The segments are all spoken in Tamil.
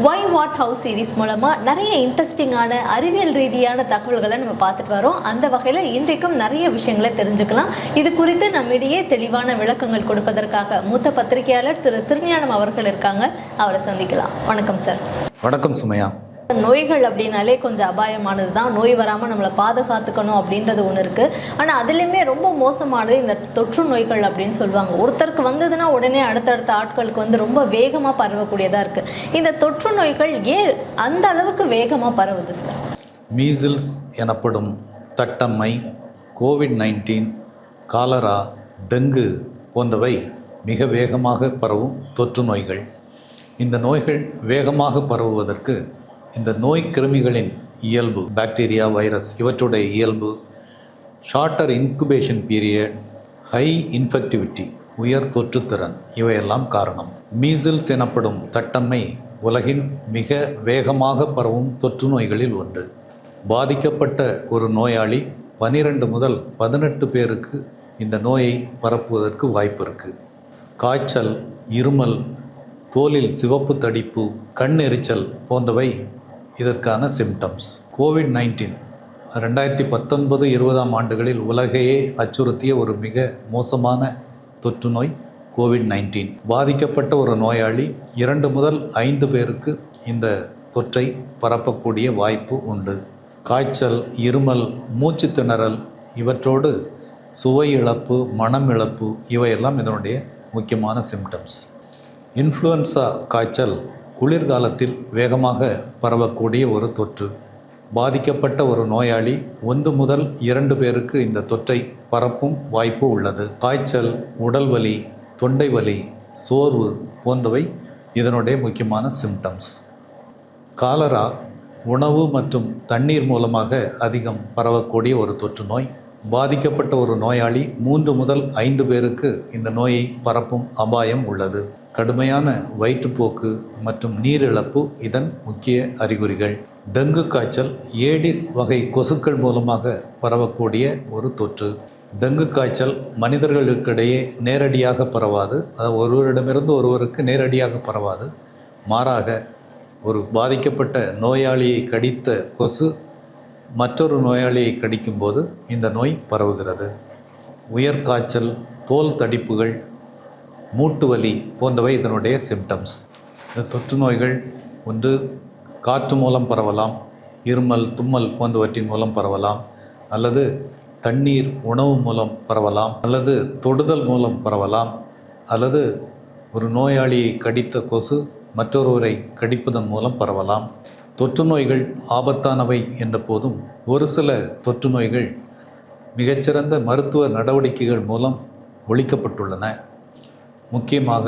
வை வாட் ஹவு சீரிஸ் மூலமாக நிறைய இன்ட்ரெஸ்டிங்கான அறிவியல் ரீதியான தகவல்களை நம்ம பார்த்துட்டு வரோம். அந்த வகையில் இன்றைக்கும் நிறைய விஷயங்களை தெரிஞ்சுக்கலாம். இது குறித்து நம்மிடையே தெளிவான விளக்கங்கள் கொடுப்பதற்காக மூத்த பத்திரிகையாளர் திரு திருஞானம் அவர்கள் இருக்காங்க. அவரை சந்திக்கலாம். வணக்கம் சார். வணக்கம் சுமையா. நோய்கள் அப்படின்னாலே கொஞ்சம் அபாயமானது தான். நோய் வராமல் நம்மளை பாதுகாத்துக்கணும் அப்படின்றது ஒன்று இருக்குது. ஆனால் அதுலேயுமே ரொம்ப மோசமானது இந்த தொற்று நோய்கள் அப்படின்னு சொல்லுவாங்க. ஒருத்தருக்கு வந்ததுன்னா உடனே அடுத்தடுத்த ஆட்களுக்கு ரொம்ப வேகமாக பரவக்கூடியதாக இருக்குது. இந்த தொற்று நோய்கள் ஏன் அந்த அளவுக்கு வேகமாக பரவுது சார்? மீசில்ஸ் எனப்படும் தட்டம்மை, கோவிட்-19, காலரா, டெங்கு போன்றவை மிக வேகமாக பரவும் தொற்று நோய்கள். இந்த நோய்கள் வேகமாக பரவுவதற்கு இந்த நோய் கிருமிகளின் இயல்பு, பாக்டீரியா, வைரஸ் இவற்றுடைய இயல்பு, shorter incubation period, high infectivity, உயர் தொற்றுத்திறன் இவையெல்லாம் காரணம். மீசில்ஸ் எனப்படும் தட்டம்மை உலகின் மிக வேகமாக பரவும் தொற்று நோய்களில் ஒன்று. பாதிக்கப்பட்ட ஒரு நோயாளி 12 முதல் 18 பேருக்கு இந்த நோயை பரப்புவதற்கு வாய்ப்பு இருக்குது. காய்ச்சல், இருமல், தோலில் சிவப்பு தடிப்பு, கண் எரிச்சல் போன்றவை இதற்கான சிம்டம்ஸ். கோவிட்-19 2019-20 ஆண்டுகளில் உலகையே அச்சுறுத்திய ஒரு மிக மோசமான தொற்று நோய் கோவிட்-19. பாதிக்கப்பட்ட ஒரு நோயாளி 2 முதல் 5 பேருக்கு இந்த தொற்றை பரப்பக்கூடிய வாய்ப்பு உண்டு. காய்ச்சல், இருமல், மூச்சு திணறல் இவற்றோடு சுவை இழப்பு, மனம் இழப்பு இவையெல்லாம் இதனுடைய முக்கியமான சிம்டம்ஸ். இன்ஃப்ளூயன்சா காய்ச்சல் குளிர்காலத்தில் வேகமாக பரவக்கூடிய ஒரு தொற்று. பாதிக்கப்பட்ட ஒரு நோயாளி 1 முதல் 2 பேருக்கு இந்த தொற்றை பரப்பும் வாய்ப்பு உள்ளது. காய்ச்சல், உடல் வலி, தொண்டை வலி, சோர்வு போன்றவை இதனுடைய முக்கியமான சிம்டம்ஸ். காலரா உணவு மற்றும் தண்ணீர் மூலமாக அதிகம் பரவக்கூடிய ஒரு தொற்று நோய். பாதிக்கப்பட்ட ஒரு நோயாளி 3 முதல் 5 பேருக்கு இந்த நோயை பரப்பும் அபாயம் உள்ளது. கடுமையான வயிற்றுப்போக்கு மற்றும் நீரிழப்பு இதன் முக்கிய அறிகுறிகள். டெங்கு காய்ச்சல் ஏடிஸ் வகை கொசுக்கள் மூலமாக பரவக்கூடிய ஒரு தொற்று. டெங்கு காய்ச்சல் மனிதர்களுக்கிடையே நேரடியாக பரவாது. ஒருவரிடமிருந்து ஒருவருக்கு நேரடியாக பரவாது. மாறாக ஒரு பாதிக்கப்பட்ட நோயாளியை கடித்த கொசு மற்றொரு நோயாளியை கடிக்கும்போது இந்த நோய் பரவுகிறது. உயர் காய்ச்சல், தோல் தடிப்புகள், மூட்டு வலி போன்றவை இதனுடைய சிம்டம்ஸ். இந்த தொற்று நோய்கள் ஒன்று காற்று மூலம் பரவலாம், இருமல், தும்மல் போன்றவற்றின் மூலம் பரவலாம், அல்லது தண்ணீர், உணவு மூலம் பரவலாம், அல்லது தொடுதல் மூலம் பரவலாம், அல்லது ஒரு நோயாளியை கடித்த கொசு மற்றொருவரை கடிப்பதன் மூலம் பரவலாம். தொற்று நோய்கள் ஆபத்தானவை என்ற போதும் ஒரு சில தொற்று நோய்கள் மிகச்சிறந்த மருத்துவ நடவடிக்கைகள் மூலம் ஒழிக்கப்பட்டுள்ளன. முக்கியமாக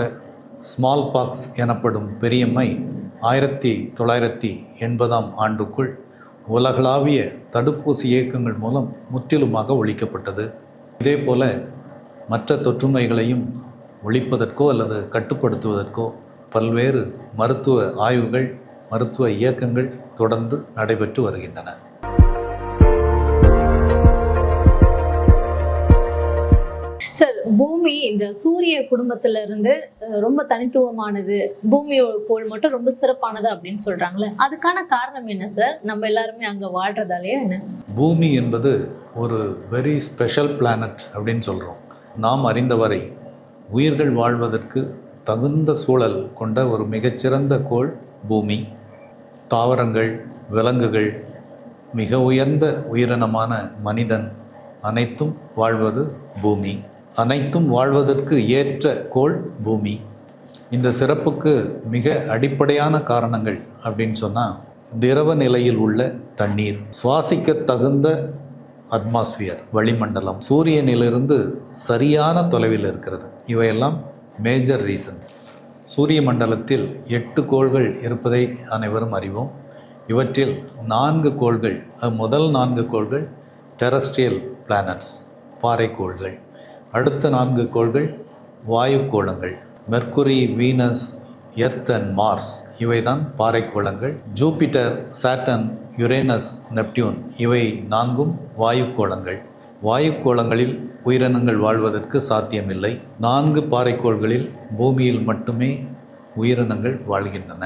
ஸ்மால் பாக்ஸ் எனப்படும் பெரியம்மை 1980 ஆண்டுக்குள் உலகளாவிய தடுப்பூசி இயக்கங்கள் மூலம் முற்றிலுமாக ஒழிக்கப்பட்டது. இதேபோல மற்ற தொற்று நோய்களையும் ஒழிப்பதற்கோ அல்லது கட்டுப்படுத்துவதற்கோ பல்வேறு மருத்துவ ஆய்வுகள், மருத்துவ இயக்கங்கள் தொடர்ந்து நடைபெற்று வருகின்றன. சார், பூமி இந்த சூரிய குடும்பத்துல இருந்து ரொம்ப தனித்துவமானது, பூமி கோள் மட்டும் ரொம்ப சிறப்பானது அப்படின்னு சொல்றாங்களே, அதுக்கான காரணம் என்ன சார்? நம்ம எல்லாருமே அங்க வாழ்றதாலேயே என்ன? பூமி என்பது ஒரு வெரி ஸ்பெஷல் பிளானட் அப்படின்னு சொல்கிறோம். நாம் அறிந்தவரை உயிர்கள் வாழ்வதற்கு தகுந்த சூழல் கொண்ட ஒரு மிகச்சிறந்த கோள் பூமி. தாவரங்கள், விலங்குகள், மிக உயர்ந்த உயிரினமான மனிதன் அனைத்தும் வாழ்வது பூமி. அனைத்தும் வாழ்வதற்கு ஏற்ற கோள் பூமி. இந்த சிறப்புக்கு மிக அடிப்படையான காரணங்கள் அப்படின்னு சொன்னால், திரவ நிலையில் உள்ள தண்ணீர், சுவாசிக்க தகுந்த அட்மாஸ்பியர், வளிமண்டலம், சூரியனிலிருந்து சரியான தொலைவில் இருக்கிறது. இவையெல்லாம் மேஜர் ரீசன்ஸ். சூரிய மண்டலத்தில் 8 கோள்கள் இருப்பதை அனைவரும் அறிவோம். இவற்றில் 4 கோள்கள், முதல் 4 கோள்கள் டெரஸ்ட்ரியல் பிளானட்ஸ், பாறைக்கோள்கள். அடுத்த 4 கோள்கள் வாயு கோளங்கள், Mercury, Venus, Earth and Mars இவைதான் பாறைக்கோளங்கள். ஜூபிட்டர், சாட்டர்ன், யுரேனஸ், நெப்டியூன் இவை 4ம் வாயு கோளங்கள். வாயு கோளங்களில் உயிரினங்கள் வாழ்வதற்கு சாத்தியமில்லை. 4 பாறைக்கோள்களில் பூமியில் மட்டுமே உயிரினங்கள் வாழ்கின்றன.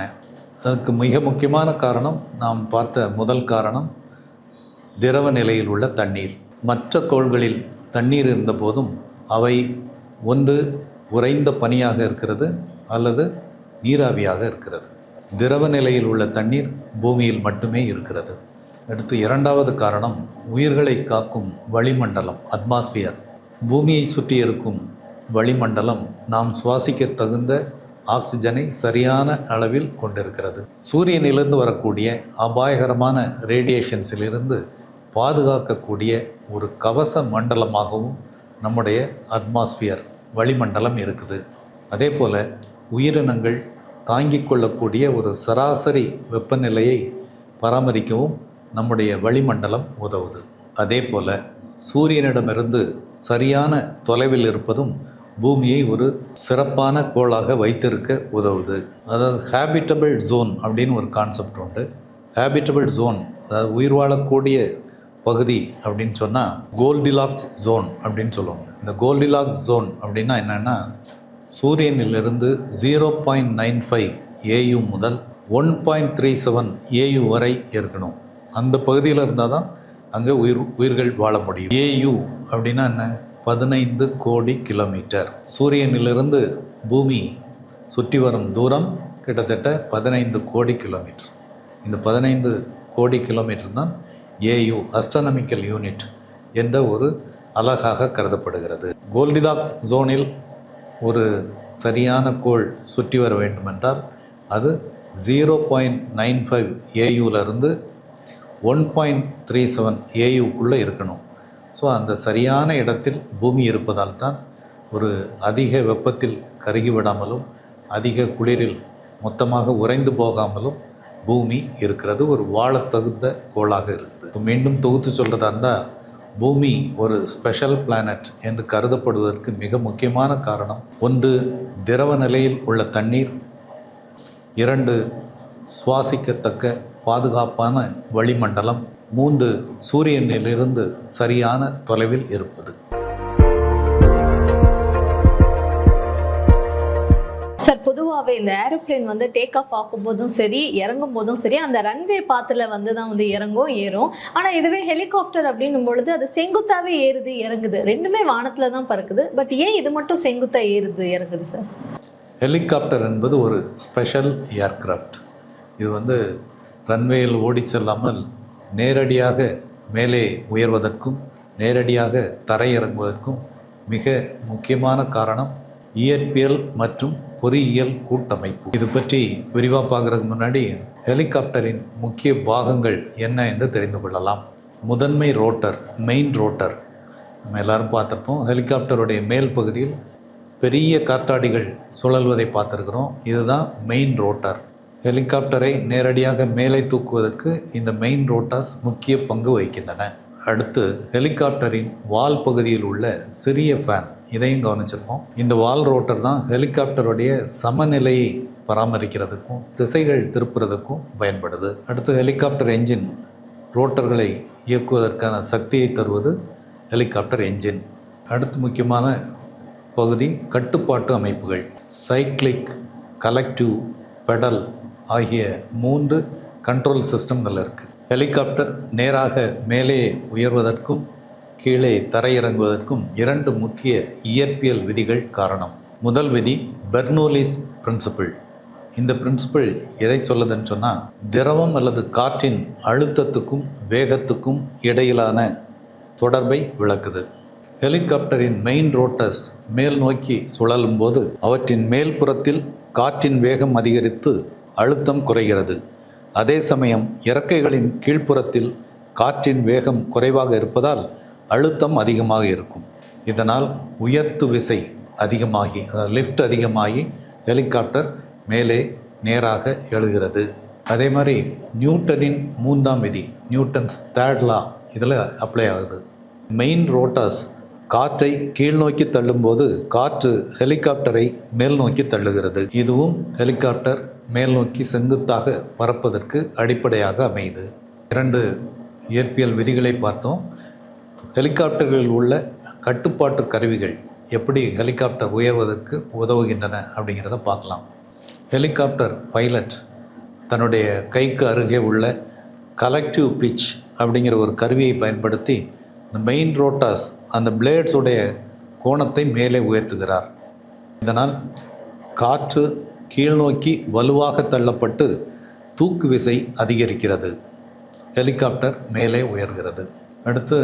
அதுக்கு மிக முக்கியமான காரணம், நாம் பார்த்த முதல் காரணம், திரவ நிலையில் உள்ள தண்ணீர். மற்ற கோள்களில் தண்ணீர் இருந்த போதும் அவை ஒன்று உறைந்த பனியாக இருக்கிறது அல்லது நீராவியாக இருக்கிறது. திரவ நிலையில் உள்ள தண்ணீர் பூமியில் மட்டுமே இருக்கிறது. அடுத்து இரண்டாவது காரணம், உயிர்களை காக்கும் வளிமண்டலம், அட்மாஸ்பியர். பூமியை சுற்றி இருக்கும் வளிமண்டலம் நாம் சுவாசிக்க தகுந்த ஆக்சிஜனை சரியான அளவில் கொண்டிருக்கிறது. சூரியனிலிருந்து வரக்கூடிய அபாயகரமான ரேடியேஷன்ஸிலிருந்து பாதுகாக்கக்கூடிய ஒரு கவச மண்டலமாகவும் நம்முடைய அட்மாஸ்பியர் வளிமண்டலம் இருக்குது. அதே போல் உயிரினங்கள் தாங்கிக் கொள்ளக்கூடிய ஒரு சராசரி வெப்பநிலையை பராமரிக்கவும் நம்முடைய வளிமண்டலம் உதவுது. அதே போல் சூரியனிடமிருந்து சரியான தொலைவில் இருப்பதும் பூமியை ஒரு சிறப்பான கோளாக வைத்திருக்க உதவுது. அதாவது ஹேபிட்டபிள் ஜோன் அப்படின்னு ஒரு கான்செப்ட் உண்டு. ஹேபிட்டபிள் ஜோன், அதாவது உயிர் வாழக்கூடிய பகுதி அப்படின்னு சொன்னால் கோல்டிலாக்ஸ் ஜோன் அப்படின்னு சொல்லுவாங்க. இந்த கோல்டிலாக்ஸ் ஜோன் அப்படின்னா என்னென்னா, சூரியனிலிருந்து 0.95 AU முதல் 1.37 AU வரை இருக்கணும். அந்த பகுதியில் இருந்தால் தான் அங்கே உயிர்கள் வாழ முடியும். AU அப்படின்னா என்ன? 15 கோடி கிலோமீட்டர். சூரியனிலிருந்து பூமி சுற்றி வரும் தூரம் கிட்டத்தட்ட 15 கோடி கிலோமீட்டர். இந்த 15 கோடி கிலோமீட்டர் தான் AU, அஸ்ட்ரானமிக்கல் யூனிட் என்ற ஒரு அலகாக கருதப்படுகிறது. கோல்டிலாக்ஸ் ஜோனில் ஒரு சரியான கோள் சுற்றி வர வேண்டுமென்றால் அது 0.95 AUலேருந்து 1.37 AUக்குள்ளே இருக்கணும். ஸோ அந்த சரியான இடத்தில் பூமி இருப்பதால் தான் ஒரு அதிக வெப்பத்தில் கருகிவிடாமலும் அதிக குளிரில் மொத்தமாக உறைந்து போகாமலும் பூமி இருக்கிறது. ஒரு வாழத்தகுந்த கோளாக இருக்குது. மீண்டும் தொகுத்து சொல்கிறதா இருந்தால், பூமி ஒரு ஸ்பெஷல் பிளானட் என்று கருதப்படுவதற்கு மிக முக்கியமான காரணம், 1 திரவ நிலையில் உள்ள தண்ணீர், 2 சுவாசிக்கத்தக்க பாதுகாப்பான வளிமண்டலம், 3 சூரியனிலிருந்து சரியான தொலைவில் இருப்பது. சார், பொதுவாகவே இந்த ஏரோப்ளேன் வந்து டேக் ஆஃப் ஆகும் போதும் சரி, இறங்கும் போதும் சரி, அந்த ரன்வே பாத்தில் வந்து தான் வந்து இறங்கும் ஏறும். ஆனால் இதுவே ஹெலிகாப்டர் அப்படின்னும் பொழுது அது செங்குத்தாகவே ஏறுது இறங்குது, ரெண்டுமே வானத்தில் தான் பறக்குது. பட் ஏன் இது மட்டும் செங்குத்தாக ஏறுது இறங்குது சார்? ஹெலிகாப்டர் என்பது ஒரு ஸ்பெஷல் ஏர்கிராஃப்ட். இது வந்து ரன்வேயில் ஓடி செல்லாமல் நேரடியாக மேலே உயர்வதற்கும் நேரடியாக தரையிறங்குவதற்கும் மிக முக்கியமான காரணம் இயற்பியல் மற்றும் பொறியியல் கூட்டமைப்பு. இது பற்றி விரிவாக பார்க்குறதுக்கு முன்னாடி ஹெலிகாப்டரின் முக்கிய பாகங்கள் என்ன என்று தெரிந்து கொள்ளலாம். முதன்மை ரோட்டர், மெயின் ரோட்டர் நம்ம எல்லோரும் பார்த்துருப்போம். ஹெலிகாப்டருடைய மேல் பகுதியில் பெரிய காற்றாடிகள் சுழல்வதை பார்த்துருக்குறோம். இதுதான் மெயின் ரோட்டர். ஹெலிகாப்டரை நேரடியாக மேலே தூக்குவதற்கு இந்த மெயின் ரோட்டர்ஸ் முக்கிய பங்கு வகிக்கின்றன. அடுத்து ஹெலிகாப்டரின் வால் பகுதியில் உள்ள சிறிய ஃபேன், இதையும் கவனிச்சிருப்போம். இந்த வால் ரோட்டர் தான் ஹெலிகாப்டருடைய சமநிலையை பராமரிக்கிறதுக்கும் திசைகள் திருப்புறதுக்கும் பயன்படுது. அடுத்து ஹெலிகாப்டர் என்ஜின், ரோட்டர்களை இயக்குவதற்கான சக்தியை தருவது ஹெலிகாப்டர் என்ஜின். அடுத்து முக்கியமான பகுதி கட்டுப்பாட்டு அமைப்புகள். சைக்ளிக், கலெக்டிவ், பெடல் ஆகிய 3 கண்ட்ரோல் சிஸ்டம்கள் இருக்குது. ஹெலிகாப்டர் நேராக மேலே உயர்வதற்கும் கீழே தரையிறங்குவதற்கும் 2 முக்கிய இயற்பியல் விதிகள் காரணம். முதல் விதி பெர்னோலிஸ் பிரின்சிபிள். இந்த பிரின்சிபிள் எதை சொல்லுதுன்னு சொன்னால், திரவம் அல்லது காற்றின் அழுத்தத்துக்கும் வேகத்துக்கும் இடையிலான தொடர்பை விளக்குது. ஹெலிகாப்டரின் மெயின் ரோட்டர்ஸ் மேல் நோக்கி சுழலும் போது அவற்றின் மேல் புறத்தில் காற்றின் வேகம் அதிகரித்து அழுத்தம் குறைகிறது. அதே சமயம் இறக்கைகளின் கீழ்ப்புறத்தில் காற்றின் வேகம் குறைவாக இருப்பதால் அழுத்தம் அதிகமாக இருக்கும். இதனால் உயர்த்து விசை அதிகமாகி, அதாவது லிஃப்ட் அதிகமாகி ஹெலிகாப்டர் மேலே நேராக எழுகிறது. அதே மாதிரி நியூட்டனின் 3ஆம் விதி, நியூட்டன்ஸ் 3rd லா, இதில் அப்ளை ஆகுது. மெயின் ரோட்டர்ஸ் காற்றை கீழ்நோக்கி தள்ளும்போது காற்று ஹெலிகாப்டரை மேல் நோக்கி தள்ளுகிறது. இதுவும் ஹெலிகாப்டர் மேல் நோக்கி செங்குத்தாக பறப்பதற்கு அடிப்படையாக அமையுது. 2 இயற்பியல் விதிகளை பார்த்தோம். ஹெலிகாப்டர்களில் உள்ள கட்டுப்பாட்டு கருவிகள் எப்படி ஹெலிகாப்டர் உயர்வதற்கு உதவுகின்றன அப்படிங்கிறத பார்க்கலாம். ஹெலிகாப்டர் பைலட் தன்னுடைய கைக்கு அருகே உள்ள கலெக்டிவ் பிட்ச் அப்படிங்கிற ஒரு கருவியை பயன்படுத்தி இந்த மெயின் ரோட்டாஸ் அந்த பிளேட்ஸுடைய கோணத்தை மேலே உயர்த்துகிறார். இதனால் காற்று கீழ்நோக்கி வலுவாக தள்ளப்பட்டு தூக்கு விசை அதிகரிக்கிறது. ஹெலிகாப்டர் மேலே உயர்கிறது. அடுத்து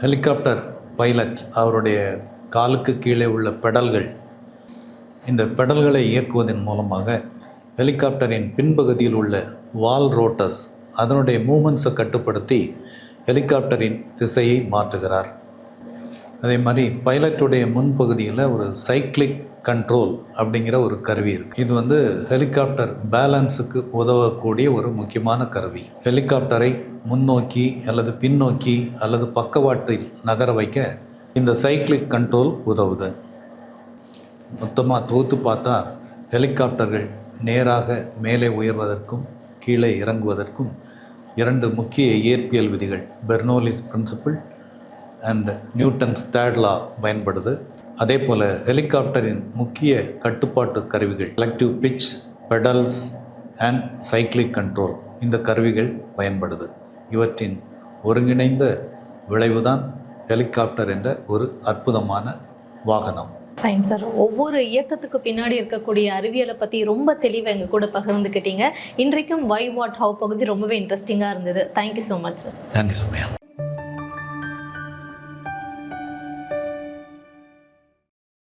ஹெலிகாப்டர் பைலட் அவருடைய காலுக்கு கீழே உள்ள பெடல்கள், இந்த பெடல்களை இயக்குவதன் மூலமாக ஹெலிகாப்டரின் பின்பகுதியில் உள்ள வால் ரோட்டஸ் அதனுடைய மூமெண்ட்ஸை கட்டுப்படுத்தி ஹெலிகாப்டரின் திசையை மாற்றுகிறார். அதே மாதிரி பைலட்டுடைய முன்பகுதியில் ஒரு சைக்ளிக் கண்ட்ரோல் அப்படிங்கிற ஒரு கருவி இருக்குது. இது ஹெலிகாப்டர் பேலன்ஸுக்கு உதவக்கூடிய ஒரு முக்கியமான கருவி. ஹெலிகாப்டரை முன்னோக்கி அல்லது பின்னோக்கி அல்லது பக்கவாட்டில் நகர வைக்க இந்த சைக்ளிக் கண்ட்ரோல் உதவுது. மொத்தமாக தொகுத்து பார்த்தா ஹெலிகாப்டர்கள் நேராக மேலே உயர்வதற்கும் கீழே இறங்குவதற்கும் 2 முக்கிய இயற்பியல் விதிகள், Bernoulli's principle and Newton's third law பயன்படுது. அதே போல் ஹெலிகாப்டரின் முக்கிய கட்டுப்பாட்டு கருவிகள் collective pitch, pedals and cyclic control, இந்த கருவிகள் பயன்படுது. இவற்றின் ஒருங்கிணைந்த விளைவுதான் ஹெலிகாப்டர் என்ற ஒரு அற்புதமான வாகனம். ஃபைன் சார், ஒவ்வொரு இயக்கத்துக்கு பின்னாடி இருக்கக்கூடிய அறிவியலை பற்றி ரொம்ப தெளிவாக எங்கள் கூட பகிர்ந்துக்கிட்டீங்க. இன்றைக்கும் வை வாட் ஹவ் பகுதி ரொம்பவே இன்ட்ரெஸ்டிங்காக இருந்தது. Thank you so much sir. நன்றி சுமையா.